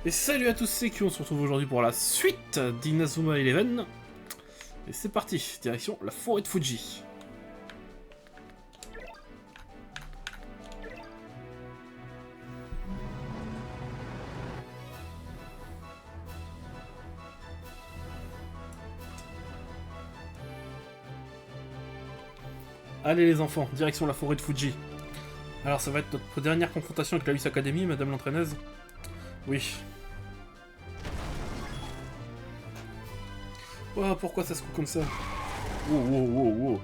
Et salut à tous, c'est Q, on se retrouve aujourd'hui pour la suite d'Inazuma Eleven. Et c'est parti, direction la forêt de Fuji. Allez les enfants, direction la forêt de Fuji. Alors ça va être notre dernière confrontation avec la Luis Academy, madame l'entraîneuse. Oui. Oh, pourquoi ça se coupe comme ça? Wow, wow, wow, wow.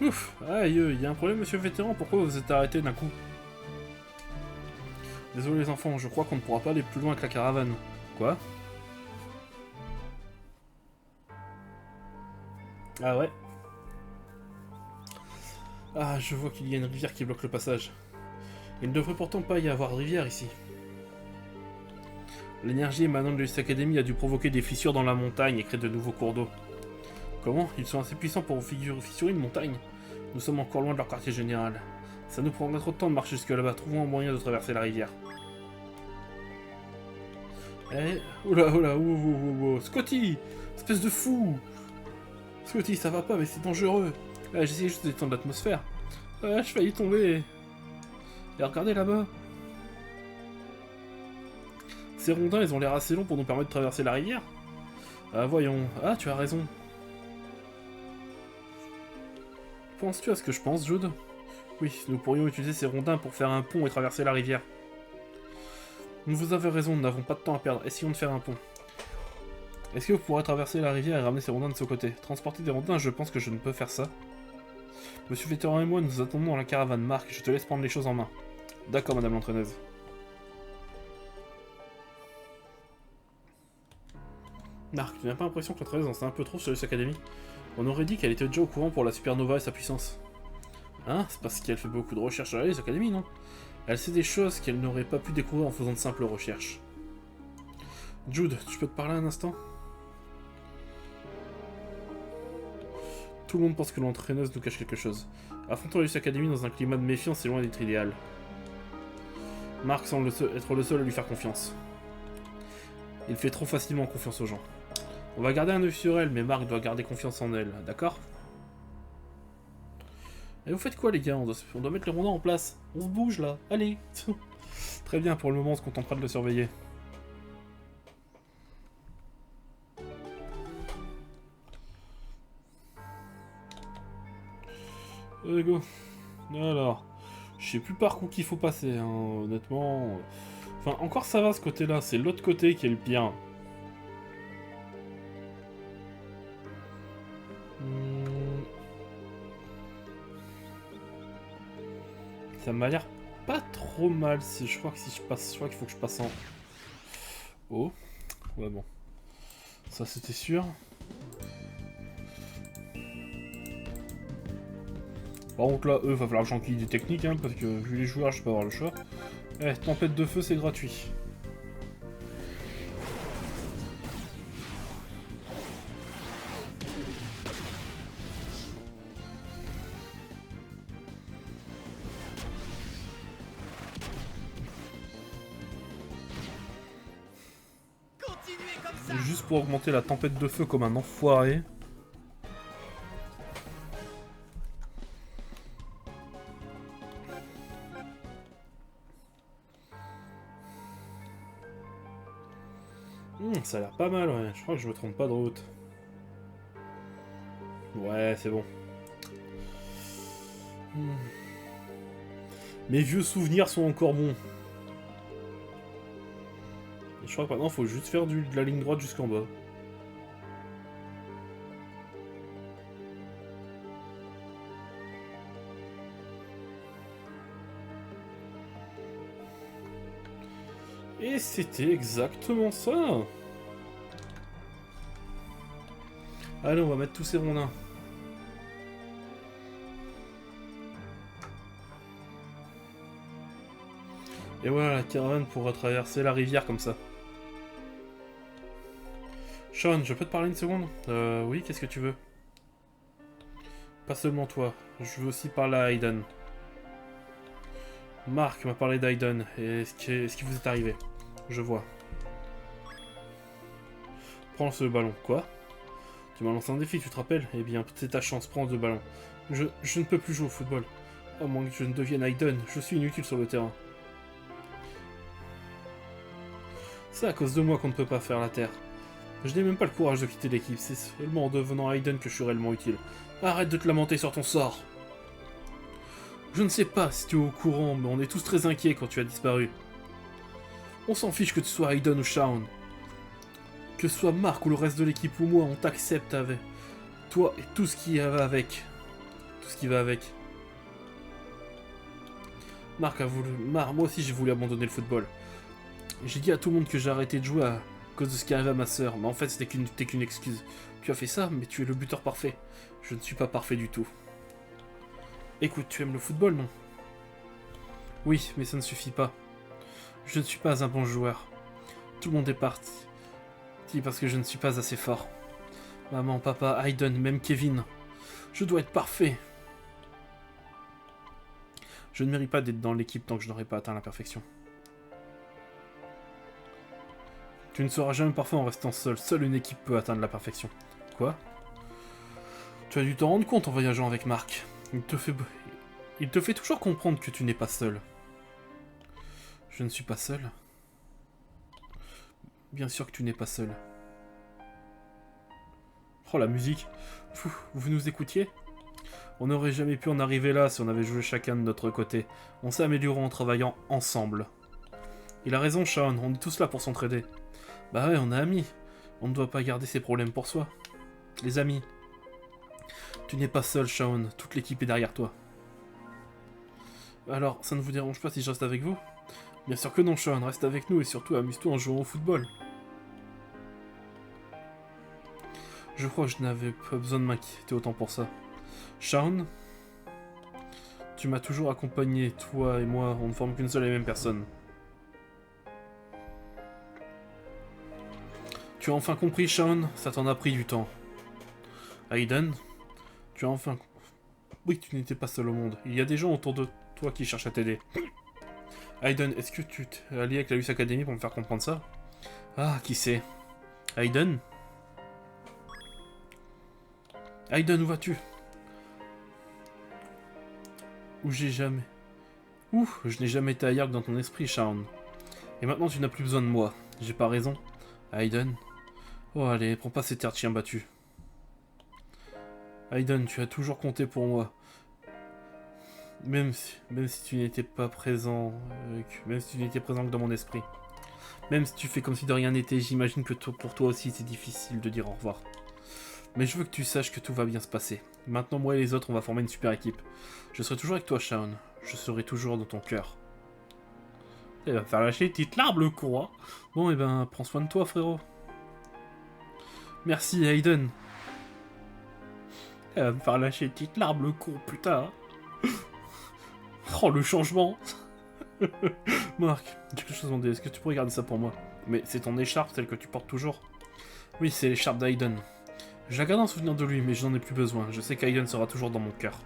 Ouf, aïe, il y a un problème monsieur le vétéran, pourquoi vous êtes arrêté d'un coup? Désolé les enfants, je crois qu'on ne pourra pas aller plus loin que la caravane. Quoi? Ah ouais? Ah, je vois qu'il y a une rivière qui bloque le passage. Il ne devrait pourtant pas y avoir de rivière ici. L'énergie émanant de l'East Academy a dû provoquer des fissures dans la montagne et créer de nouveaux cours d'eau. Comment? Ils sont assez puissants pour fissurer une montagne. Nous sommes encore loin de leur quartier général. Ça nous prendrait trop de temps de marcher jusque là-bas. Trouvons un moyen de traverser la rivière. Eh... Oula, oula, ouh, Scotty! Espèce de fou! Scotty, ça va pas, mais c'est dangereux. J'essayais juste de détendre l'atmosphère. Je failli tomber. Et regardez là-bas. Ces rondins, ils ont l'air assez longs pour nous permettre de traverser la rivière. Ah, voyons. Ah, tu as raison. Penses-tu à ce que je pense, Jude? Oui, nous pourrions utiliser ces rondins pour faire un pont et traverser la rivière. Vous avez raison, nous n'avons pas de temps à perdre. Essayons de faire un pont. Est-ce que vous pourrez traverser la rivière et ramener ces rondins de ce côté? Transporter des rondins, je pense que je ne peux faire ça. Monsieur Vétéran et moi, nous attendons dans la caravane. Marc, je te laisse prendre les choses en main. D'accord, madame l'entraîneuse. Marc, tu n'as pas l'impression que l'entraîneuse en sait un peu trop sur l'Us Academy? On aurait dit qu'elle était déjà au courant pour la supernova et sa puissance. Hein? C'est parce qu'elle fait beaucoup de recherches sur la Lys Academy, non? Elle sait des choses qu'elle n'aurait pas pu découvrir en faisant de simples recherches. Jude, tu peux te parler un instant? Tout le monde pense que l'entraîneuse nous cache quelque chose. Affrontons la Lys Academy dans un climat de méfiance est loin d'être idéal. Marc semble être le seul à lui faire confiance. Il fait trop facilement confiance aux gens. On va garder un œil sur elle, mais Marc doit garder confiance en elle, d'accord? Et vous faites quoi les gars? On doit mettre les rondins en place. On se bouge là, allez. Très bien, pour le moment on se contentera de le surveiller. Allez go. Alors, je sais plus par où qu'il faut passer, hein, honnêtement. Enfin, encore ça va ce côté-là, c'est l'autre côté qui est le pire. Ça m'a l'air pas trop mal. Je crois que si je passe, je crois qu'il faut que je passe en haut. Ouais bon, ça c'était sûr. Par contre là, va falloir que j'enquille des techniques, hein, parce que vu les joueurs, je peux avoir le choix. Eh, tempête de feu, c'est gratuit. Juste pour augmenter la tempête de feu comme un enfoiré. Ça a l'air pas mal, ouais. Je crois que je me trompe pas de route. Ouais, c'est bon. Mes vieux souvenirs sont encore bons. Et je crois que maintenant, il faut juste faire de la ligne droite jusqu'en bas. Et c'était exactement ça. Allez, on va mettre tous ces rondins. Et voilà, la caravane pourra traverser la rivière comme ça. Sean, je peux te parler une seconde? Oui, qu'est-ce que tu veux? Pas seulement toi, je veux aussi parler à Aiden. Marc m'a parlé d'Aiden, et ce qui vous est arrivé. Je vois. Prends ce ballon. Quoi? Tu m'as lancé un défi, tu te rappelles? Eh bien, c'est ta chance, prends ce ballon. Je ne peux plus jouer au football. À moins que je ne devienne Aiden, je suis inutile sur le terrain. C'est à cause de moi qu'on ne peut pas faire la terre. Je n'ai même pas le courage de quitter l'équipe, c'est seulement en devenant Aiden que je suis réellement utile. Arrête de te lamenter sur ton sort. Je ne sais pas si tu es au courant, mais on est tous très inquiets quand tu as disparu. On s'en fiche que tu sois Aiden ou Shaun. Que ce soit Mark ou le reste de l'équipe ou moi, on t'accepte avec toi et tout ce qui va avec. Tout ce qui va avec. Mark a voulu... moi aussi j'ai voulu abandonner le football. J'ai dit à tout le monde que j'ai arrêté de jouer à cause de ce qui arrivait à ma sœur, mais en fait c'était qu'une excuse. Tu as fait ça, mais tu es le buteur parfait. Je ne suis pas parfait du tout. Écoute, tu aimes le football, non? Oui, mais ça ne suffit pas. Je ne suis pas un bon joueur. Tout le monde est parti. Parce que je ne suis pas assez fort. Maman, papa, Aiden, même Kevin. Je dois être parfait. Je ne mérite pas d'être dans l'équipe tant que je n'aurai pas atteint la perfection. Tu ne seras jamais parfait en restant seul. Seule une équipe peut atteindre la perfection. Quoi? Tu as dû t'en rendre compte en voyageant avec Mark. Il te fait toujours comprendre que tu n'es pas seul. Je ne suis pas seul. Bien sûr que tu n'es pas seul. Oh, la musique. Vous nous écoutiez? On n'aurait jamais pu en arriver là si on avait joué chacun de notre côté. On s'est amélioré en travaillant ensemble. Il a raison, Shaun. On est tous là pour s'entraider. Bah ouais, on est amis. On ne doit pas garder ses problèmes pour soi. Les amis. Tu n'es pas seul, Shaun. Toute l'équipe est derrière toi. Alors, ça ne vous dérange pas si je reste avec vous? Bien sûr que non, Shaun. Reste avec nous et surtout amuse-toi en jouant au football. Je crois que je n'avais pas besoin de m'inquiéter autant pour ça. Shaun, tu m'as toujours accompagné, toi et moi, on ne forme qu'une seule et même personne. Tu as enfin compris, Shaun? Ça t'en a pris du temps. Aiden, tu as enfin... Oui, tu n'étais pas seul au monde. Il y a des gens autour de toi qui cherchent à t'aider. Aiden, est-ce que tu t'es allié avec la Luce Academy pour me faire comprendre ça? Ah, qui sait? Aiden? Aiden, où vas-tu? Je n'ai jamais été ailleurs que dans ton esprit, Shaun. Et maintenant tu n'as plus besoin de moi. J'ai pas raison, Aiden? Oh allez, prends pas ces airs de chien battu. Aiden, tu as toujours compté pour moi. Même si tu n'étais pas présent... même si tu n'étais présent que dans mon esprit. Même si tu fais comme si de rien n'était, j'imagine que pour toi aussi c'est difficile de dire au revoir. Mais je veux que tu saches que tout va bien se passer. Maintenant, moi et les autres, on va former une super équipe. Je serai toujours avec toi, Shaun. Je serai toujours dans ton cœur. Il va me faire lâcher une petite larme, le con, hein. Bon, et ben, prends soin de toi, frérot. Merci, Aiden. Il va me faire lâcher une petite larme, le con, putain. Oh, le changement. Marc, j'ai quelque chose à demander. Est-ce que tu pourrais garder ça pour moi? Mais c'est ton écharpe, celle que tu portes toujours? Oui, c'est l'écharpe d'Aiden. Je la garde en souvenir de lui, mais je n'en ai plus besoin. Je sais qu'Aiden sera toujours dans mon cœur.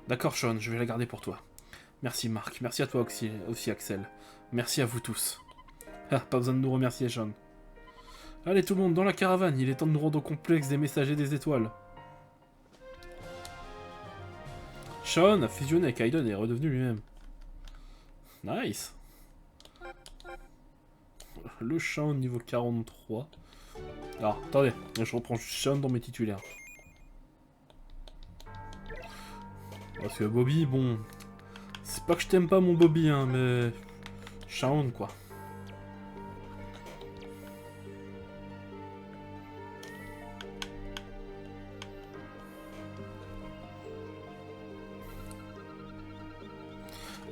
D'accord, Shaun, je vais la garder pour toi. Merci, Marc. Merci à toi aussi, Axel. Merci à vous tous. Ah, pas besoin de nous remercier, Shaun. Allez, tout le monde, dans la caravane. Il est temps de nous rendre au complexe des messagers des étoiles. Shaun a fusionné avec Aiden et est redevenu lui-même. Nice. Le Shaun niveau 43. Alors, attendez, je reprends juste Shaun dans mes titulaires. Parce que Bobby, bon... C'est pas que je t'aime pas mon Bobby, hein, mais... Shaun, quoi.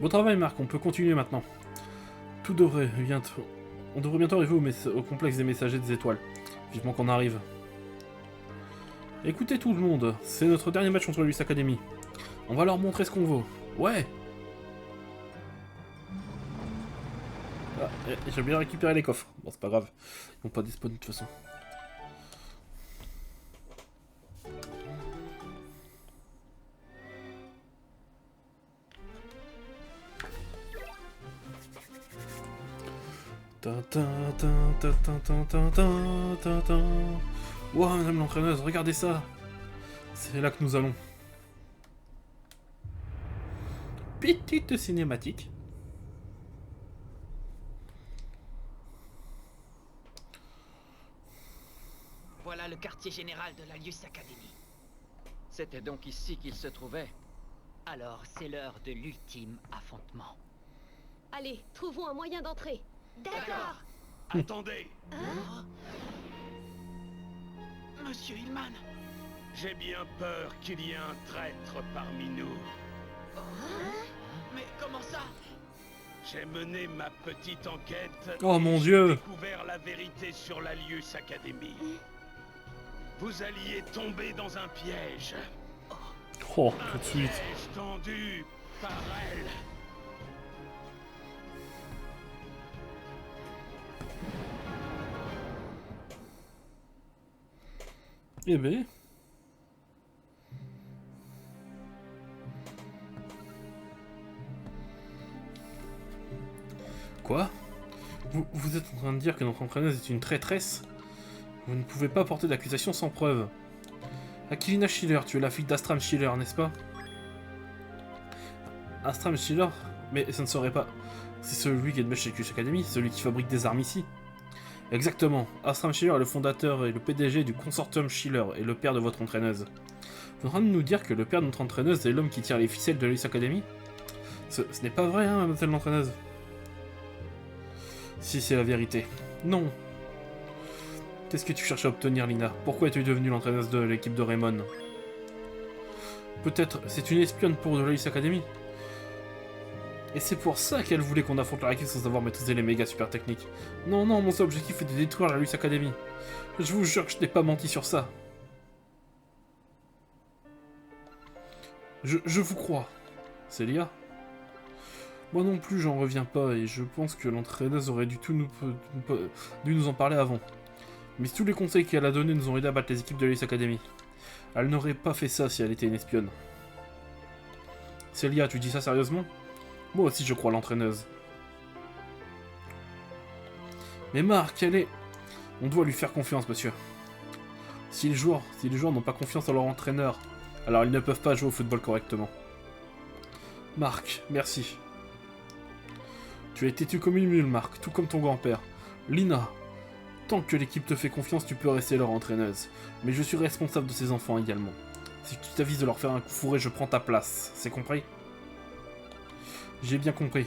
Bon travail, Marc, on peut continuer maintenant. On devrait bientôt arriver au complexe des messagers des étoiles. Vivement qu'on arrive. Écoutez tout le monde, c'est notre dernier match contre la Luce Academy. On va leur montrer ce qu'on vaut. Ouais. Ah, j'ai bien récupéré les coffres. Bon, c'est pas grave. Ils vont pas despawn de toute façon. Wow, madame l'entraîneuse, regardez ça. C'est là que nous allons. Petite cinématique. Voilà le quartier général de la Lius Academy. C'était donc ici qu'il se trouvait. Alors, c'est l'heure de l'ultime affrontement. Allez, trouvons un moyen d'entrer. D'accord. Attendez, Monsieur Hillman. j'ai bien peur qu'il y ait un traître parmi nous. Mais comment ça? J'ai mené ma petite enquête. Oh et mon j'ai Dieu. découvert la vérité sur la Lius Academy. Vous alliez tomber dans un piège. Oh, Un tout de suite. piège tendu par elle. Eh ben. Quoi? Vous êtes en train de dire que notre entraîneuse est une traîtresse? Vous ne pouvez pas porter d'accusation sans preuve. Aquilina Schiller, tu es la fille d'Astram Schiller, n'est-ce pas? Astram Schiller? Mais ça ne serait pas... C'est celui qui est de chez Lius Academy, celui qui fabrique des armes ici. Exactement. Astram Schiller est le fondateur et le PDG du consortium Schiller et le père de votre entraîneuse. Vous êtes en train de nous dire que le père de notre entraîneuse est l'homme qui tire les ficelles de Lius Academy? Ce n'est pas vrai, hein, mademoiselle l'entraîneuse? Si, c'est la vérité. Non. Qu'est-ce que tu cherches à obtenir, Lina? Pourquoi es-tu devenue l'entraîneuse de l'équipe de Raymond? Peut-être c'est une espionne pour de Lius Academy? Et c'est pour ça qu'elle voulait qu'on affronte la équipe sans avoir maîtrisé les méga super techniques. Non, non, mon seul objectif est de détruire la Lius Academy. Je vous jure que je n'ai pas menti sur ça. Je vous crois. Célia? Moi non plus, j'en reviens pas, et je pense que l'entraîneuse aurait dû nous en parler avant. Mais tous les conseils qu'elle a donnés nous ont aidé à battre les équipes de Lius Academy. Elle n'aurait pas fait ça si elle était une espionne. Célia, tu dis ça sérieusement? Moi aussi je crois l'entraîneuse. Mais Marc, elle est... On doit lui faire confiance, monsieur. Si les joueurs n'ont pas confiance en leur entraîneur, alors ils ne peuvent pas jouer au football correctement. Marc, merci. Tu as été têtu comme une mule, Marc, tout comme ton grand-père. Lina, tant que l'équipe te fait confiance, tu peux rester leur entraîneuse. Mais je suis responsable de ces enfants également. Si tu t'avises de leur faire un coup fourré, je prends ta place. C'est compris? J'ai bien compris.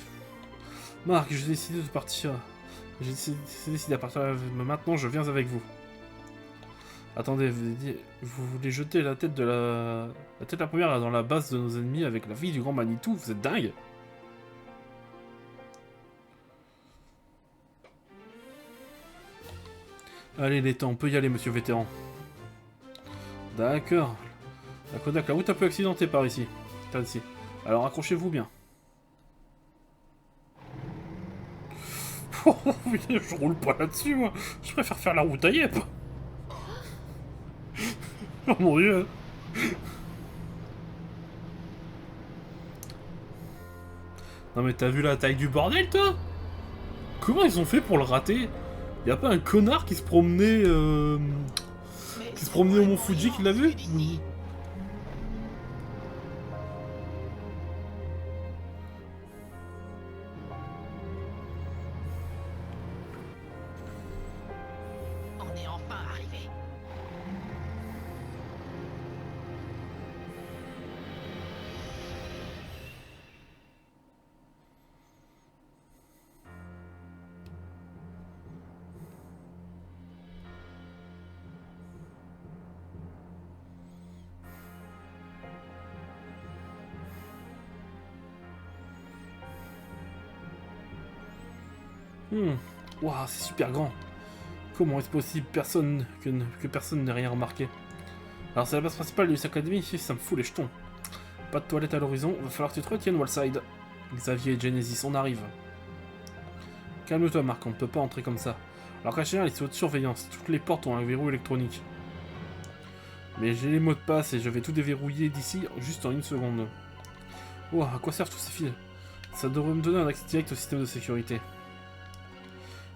Marc, j'ai décidé de partir. J'ai décidé à partir maintenant, je viens avec vous. Attendez, vous voulez jeter la tête de la première là, dans la base de nos ennemis avec la fille du grand Manitou? Vous êtes dingue? Allez, les temps, on peut y aller, monsieur vétéran. D'accord. La Kodak, la route un peu accidentée par ici. Alors accrochez-vous bien. Oh, je roule pas là-dessus, moi. Je préfère faire la route à Yep. Oh mon dieu. Non mais t'as vu la taille du bordel, toi? Comment ils ont fait pour le rater? Y'a pas un connard qui se promenait... qui se promenait au Mont Fuji qui l'a vu? On est enfin arrivé. Waouh, c'est super grand. Comment est-ce possible que personne n'ait rien remarqué? Alors c'est la base principale de Lius Academy, ça me fout les jetons. Pas de toilette à l'horizon, va falloir que tu te retiennes, Wallside. Xavier et Genesis, on arrive. Calme-toi, Marc, on ne peut pas entrer comme ça. Alors qu'à général, ils sont de surveillance, toutes les portes ont un verrou électronique. Mais j'ai les mots de passe et je vais tout déverrouiller d'ici juste en une seconde. Wow, à quoi servent tous ces fils? Ça devrait me donner un accès direct au système de sécurité.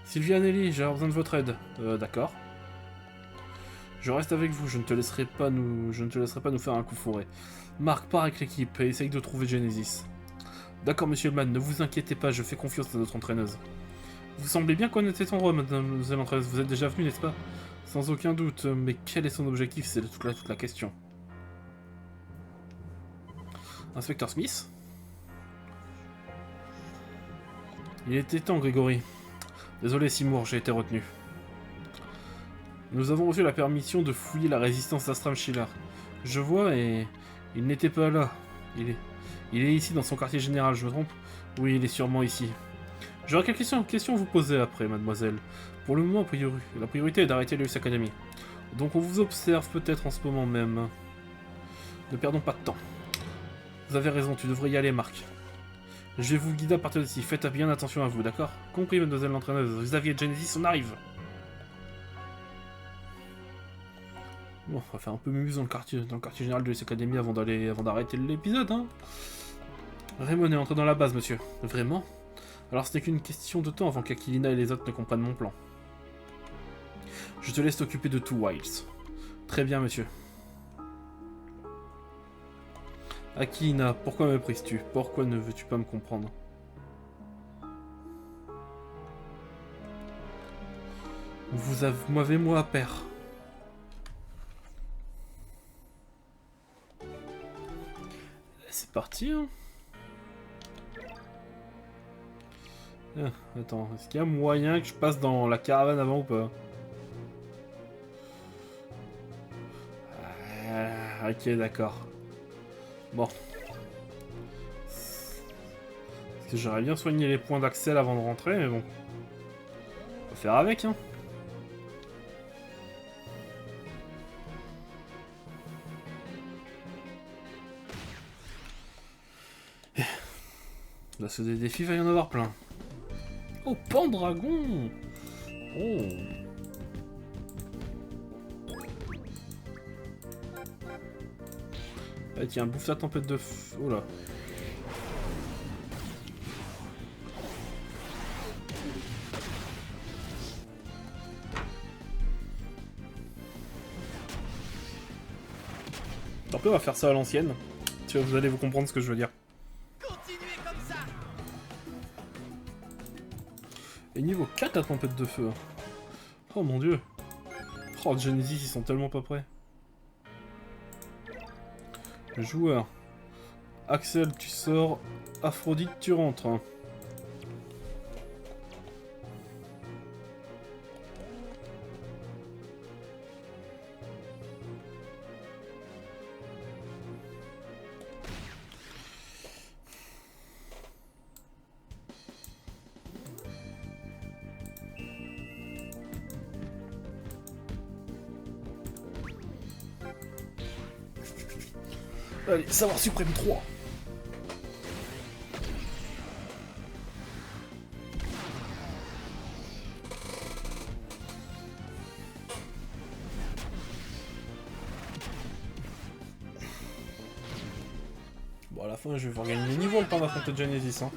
Sylvia Nelly, j'ai besoin de votre aide. D'accord. Je reste avec vous, je ne te laisserai pas nous faire un coup fourré. Marc, pars avec l'équipe et essaye de trouver Genesis. D'accord, monsieur Hellman, ne vous inquiétez pas, je fais confiance à notre entraîneuse. Vous semblez bien connaître cet endroit, mademoiselle l'entraîneuse. Vous êtes déjà venu, n'est-ce pas? Sans aucun doute, mais quel est son objectif? C'est toute la question. Inspecteur Smith? Il était temps, Grégory. Désolé, Seymour, j'ai été retenu. Nous avons reçu la permission de fouiller la résistance d'Astram Shillar. Je vois et... il n'était pas là. Il est ici dans son quartier général, je me trompe? Oui, il est sûrement ici. J'aurai quelques questions à vous poser après, mademoiselle. Pour le moment, la priorité est d'arrêter l'US Academy. Donc on vous observe peut-être en ce moment même. Ne perdons pas de temps. Vous avez raison, tu devrais y aller, Marc. Je vais vous guider à partir d'ici. Faites bien attention à vous, d'accord? Compris, mademoiselle l'entraîneuse. Xavier et Genesis, on arrive. Bon, on va faire un peu mumuse dans le quartier général de l'US Academy avant d'arrêter l'épisode, hein. Raymond est entré dans la base, monsieur. Vraiment? Alors ce n'est qu'une question de temps avant qu'Akilina et les autres ne comprennent mon plan. Je te laisse t'occuper de tout, Wiles. Très bien, monsieur. Akilina, pourquoi me méprises-tu? Pourquoi ne veux-tu pas me comprendre? Vous m'avez moi à pair. C'est parti, hein. Attends, est-ce qu'il y a moyen que je passe dans la caravane avant ou pas? Ok, d'accord. Bon. Parce que j'aurais bien soigné les points d'Axel avant de rentrer, mais bon. On va faire avec, hein. Là, c'est des défis, il va y en avoir plein. Oh, Pendragon! Oh! Ah, tiens, bouffe ta tempête de feu. Oh là! Tant pis, on va faire ça à l'ancienne. Tu vois, vous allez vous comprendre ce que je veux dire. Et niveau 4 la tempête de feu. Oh mon dieu. Oh Genesis, ils sont tellement pas prêts. Joueur. Axel, tu sors. Aphrodite, tu rentres. Allez, savoir suprême 3. Bon, à la fin, je vais voir gagner les niveaux le temps d'affronter Genesis, hein.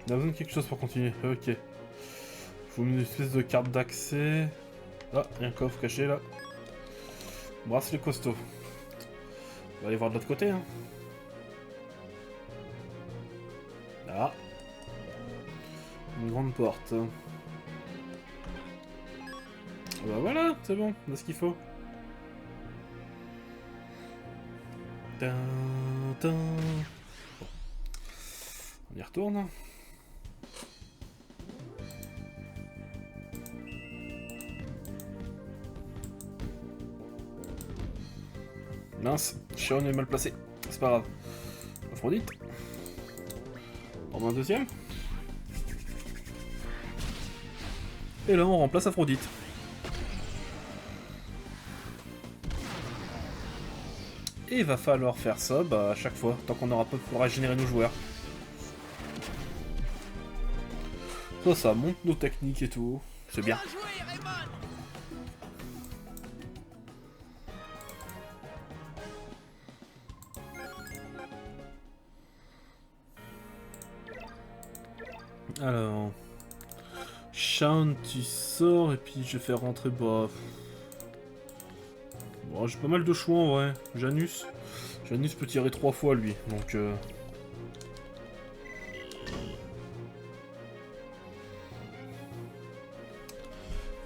On a besoin de quelque chose pour continuer. Ok. Il faut une espèce de carte d'accès. Ah, il y a un coffre caché là. Bracelet costaud. On va aller voir de l'autre côté. Hein. Là. Une grande porte. Ah bah voilà, c'est bon, on a ce qu'il faut. Bon. On y retourne. Mince, Sharon est mal placé. C'est pas grave. Aphrodite. On prend un deuxième. Et là, on remplace Aphrodite. Et il va falloir faire ça à chaque fois, tant qu'on n'aura pas pour régénérer nos joueurs. Ça monte nos techniques et tout. C'est bien. Bien joué, Raymond. Alors... Shaun, tu sors et puis je vais faire rentrer... Bah... Bon, j'ai pas mal de choix en vrai. Janus. Janus peut tirer 3 fois lui, donc...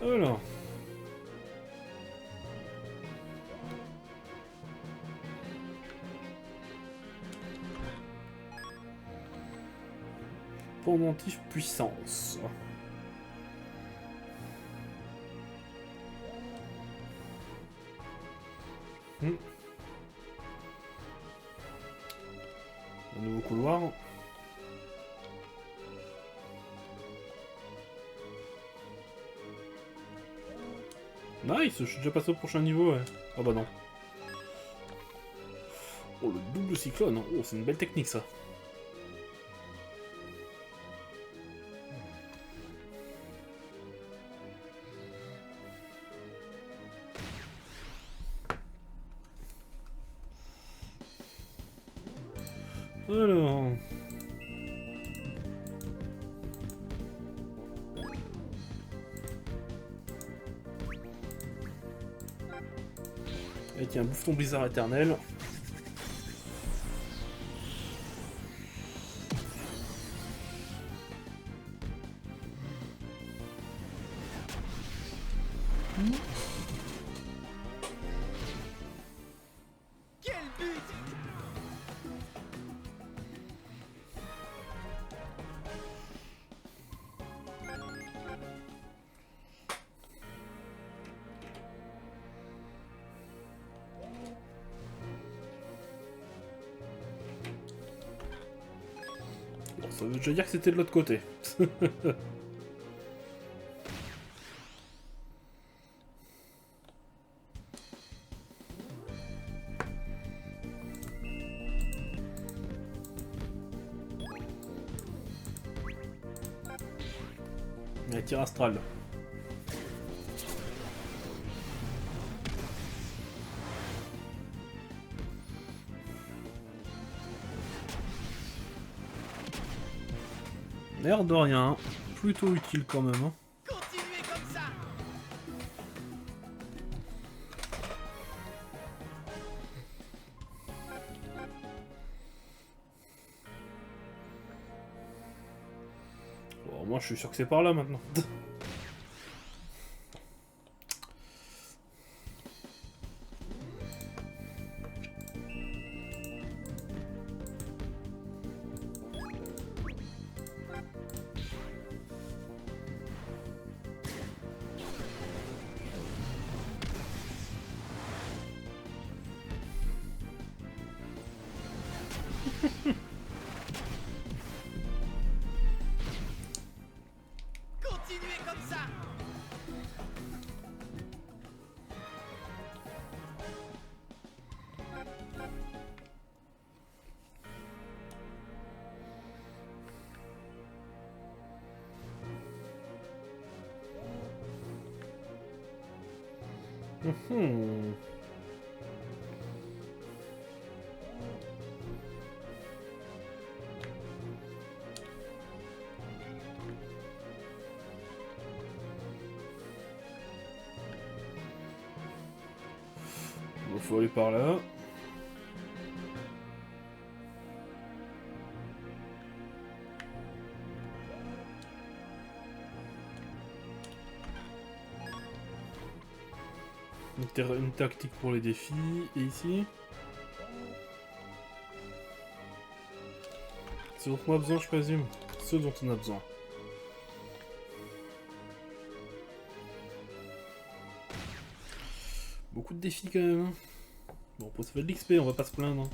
Alors... Pendentif puissance. Un nouveau couloir. Nice, je suis déjà passé au prochain niveau, ouais. Ah bah non. Oh, le double cyclone. Oh, c'est une belle technique, ça. Alors... Et tiens, bouffe ton blizzard éternel. Quel but. Bon, ça veut déjà dire que c'était de l'autre côté. Un tir astral. L'air de rien, plutôt utile quand même. Hein. Continuez comme ça. Bon, moi je suis sûr que c'est par là maintenant. Continuez comme ça. Hmm. Il faut aller par là. Une tactique pour les défis. Et ici. Ce dont on a besoin, je présume. Ce dont on a besoin. Beaucoup de défis quand même. Hein. Bon, ça fait de l'XP, on va pas se plaindre. Hein.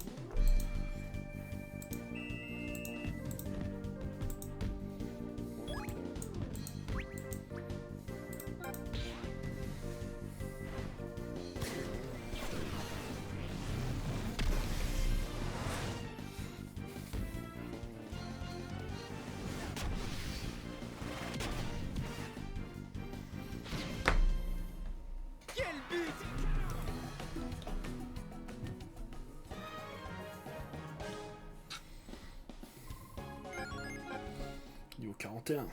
Niveau 41.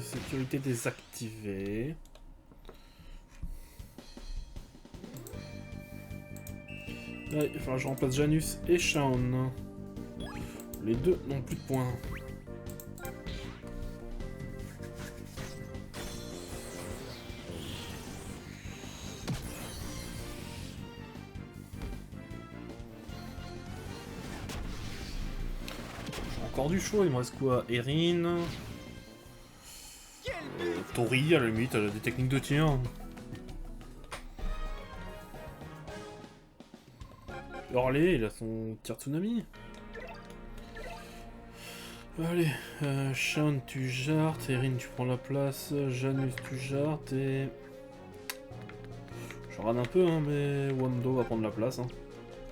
Sécurité désactivée. Ouais, il va falloir que je remplace Janus et Shaun. Les deux n'ont plus de points. J'ai encore du choix, il me reste quoi? Erin. Tori, à la limite, elle a des techniques de tir. Hurley, il a son tir tsunami. Allez, Shaun, tu jartes, Erin, tu prends la place, Janus, tu jartes, et... Je rate un peu, hein, mais Wando va prendre la place. Hein.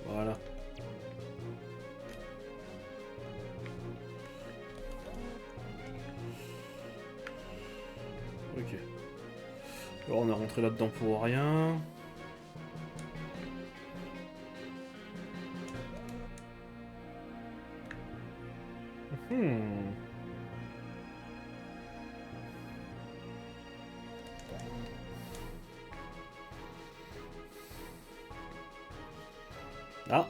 Voilà. Ok. Alors on est rentré là-dedans pour rien. Ah.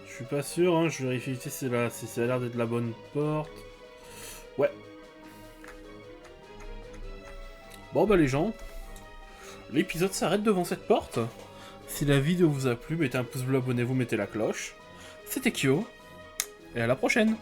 Je suis pas sûr, hein, je vérifie si c'est là, si ça a l'air d'être la bonne porte. Ouais. Bon bah les gens, l'épisode s'arrête devant cette porte. Si la vidéo vous a plu, mettez un pouce bleu, abonnez-vous, mettez la cloche. C'était Kyo, et à la prochaine.